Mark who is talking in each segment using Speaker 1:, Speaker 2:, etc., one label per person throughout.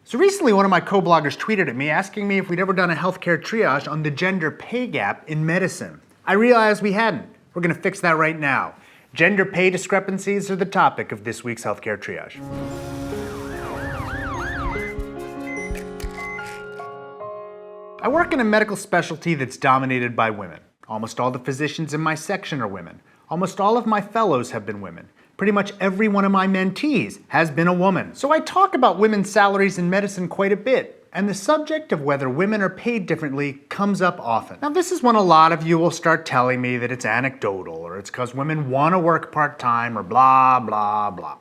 Speaker 1: So recently one of my co-bloggers tweeted at me asking me if we'd ever done a healthcare triage on the gender pay gap in medicine. I realized we hadn't. We're going to fix that right now. Gender pay discrepancies are the topic of this week's Healthcare Triage. I work in a medical specialty that's dominated by women. Almost all the physicians in my section are women. Almost all of my fellows have been women. Pretty much every one of my mentees has been a woman. So I talk about women's salaries in medicine quite a bit, and the subject of whether women are paid differently comes up often. Now this is when a lot of you will start telling me that it's anecdotal, or it's because women want to work part-time, or blah, blah, blah.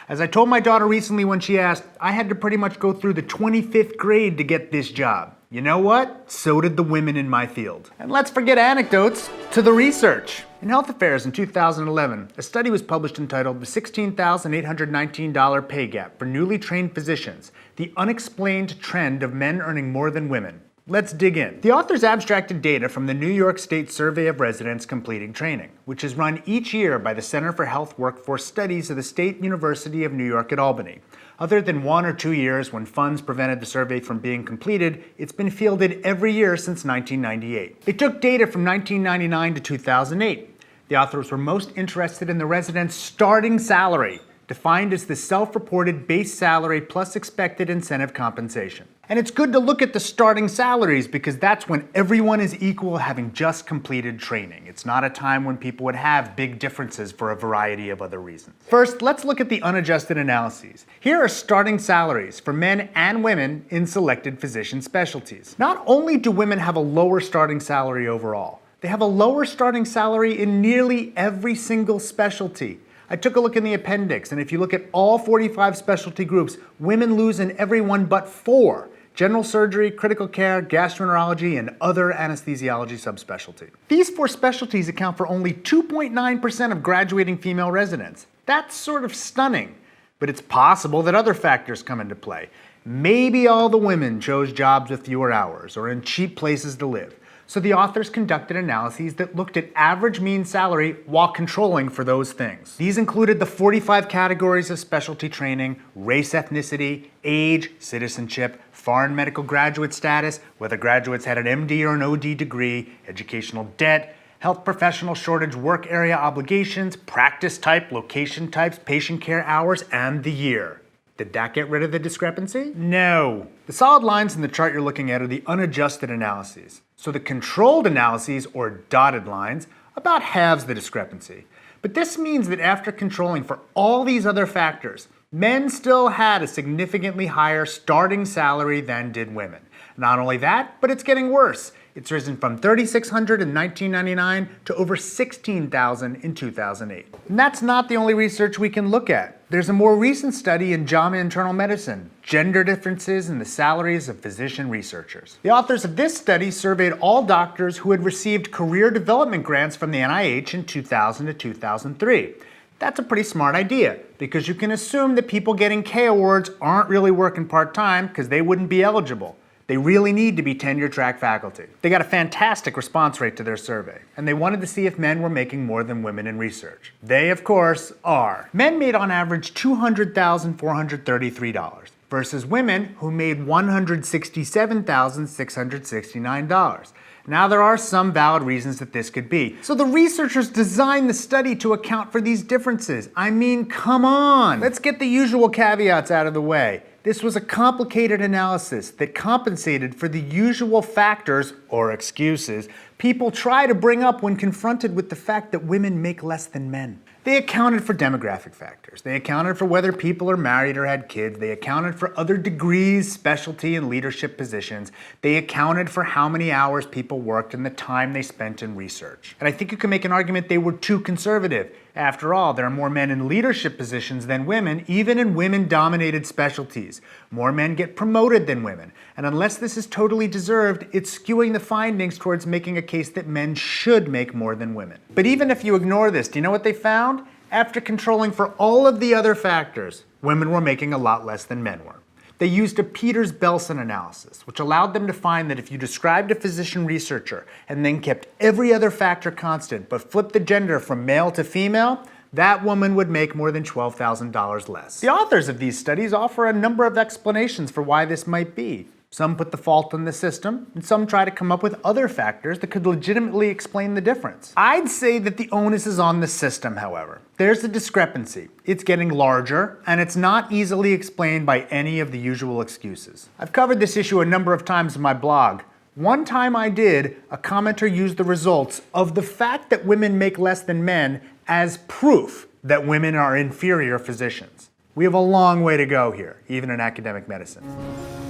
Speaker 1: As I told my daughter recently when she asked, I had to pretty much go through the 25th grade to get this job. You know what? So did the women in my field. And let's forget anecdotes to the research. In Health Affairs in 2011, a study was published entitled The $16,819 Pay Gap for Newly Trained Physicians, the Unexplained Trend of Men Earning More Than Women. Let's dig in. The authors abstracted data from the New York State Survey of Residents Completing Training, which is run each year by the Center for Health Workforce Studies of the State University of New York at Albany. Other than 1 or 2 years when funds prevented the survey from being completed, it's been fielded every year since 1998. They took data from 1999 to 2008. The authors were most interested in the residents' starting salary, defined as the self-reported base salary plus expected incentive compensation. And it's good to look at the starting salaries because that's when everyone is equal, having just completed training. It's not a time when people would have big differences for a variety of other reasons. First, let's look at the unadjusted analyses. Here are starting salaries for men and women in selected physician specialties. Not only do women have a lower starting salary overall, they have a lower starting salary in nearly every single specialty. I took a look in the appendix, and if you look at all 45 specialty groups, women lose in every one but 4. General surgery, critical care, gastroenterology, and other anesthesiology subspecialty. These 4 specialties account for only 2.9% of graduating female residents. That's sort of stunning, but it's possible that other factors come into play. Maybe all the women chose jobs with fewer hours or in cheap places to live. So the authors conducted analyses that looked at average mean salary while controlling for those things. These included the 45 categories of specialty training, race, ethnicity, age, citizenship, foreign medical graduate status, whether graduates had an MD or an OD degree, educational debt, health professional shortage work area obligations, practice type, location types, patient care hours, and the year. Did that get rid of the discrepancy? No. The solid lines in the chart you're looking at are the unadjusted analyses. So the controlled analyses, or dotted lines, about halves the discrepancy. But this means that after controlling for all these other factors, men still had a significantly higher starting salary than did women. Not only that, but it's getting worse. It's risen from $3,600 in 1999 to over $16,000 in 2008. And that's not the only research we can look at. There's a more recent study in JAMA Internal Medicine, Gender Differences in the Salaries of Physician Researchers. The authors of this study surveyed all doctors who had received career development grants from the NIH in 2000 to 2003. That's a pretty smart idea, because you can assume that people getting K awards aren't really working part-time because they wouldn't be eligible. They really need to be tenure-track faculty. They got a fantastic response rate to their survey, and they wanted to see if men were making more than women in research. They, of course, are. Men made on average $200,433 versus women who made $167,669. Now there are some valid reasons that this could be. So the researchers designed the study to account for these differences. I mean, come on! Let's get the usual caveats out of the way. This was a complicated analysis that compensated for the usual factors, or excuses, people try to bring up when confronted with the fact that women make less than men. They accounted for demographic factors. They accounted for whether people are married or had kids. They accounted for other degrees, specialty, and leadership positions. They accounted for how many hours people worked and the time they spent in research. And I think you can make an argument they were too conservative. After all, there are more men in leadership positions than women, even in women-dominated specialties. More men get promoted than women. And unless this is totally deserved, it's skewing the findings towards making a case that men should make more than women. But even if you ignore this, do you know what they found? After controlling for all of the other factors, women were making a lot less than men were. They used a Peters-Belson analysis, which allowed them to find that if you described a physician researcher and then kept every other factor constant but flipped the gender from male to female, that woman would make more than $12,000 less. The authors of these studies offer a number of explanations for why this might be. Some put the fault on the system, and some try to come up with other factors that could legitimately explain the difference. I'd say that the onus is on the system, however. There's a discrepancy. It's getting larger, and it's not easily explained by any of the usual excuses. I've covered this issue a number of times in my blog. One time I did, a commenter used the results of the fact that women make less than men as proof that women are inferior physicians. We have a long way to go here, even in academic medicine.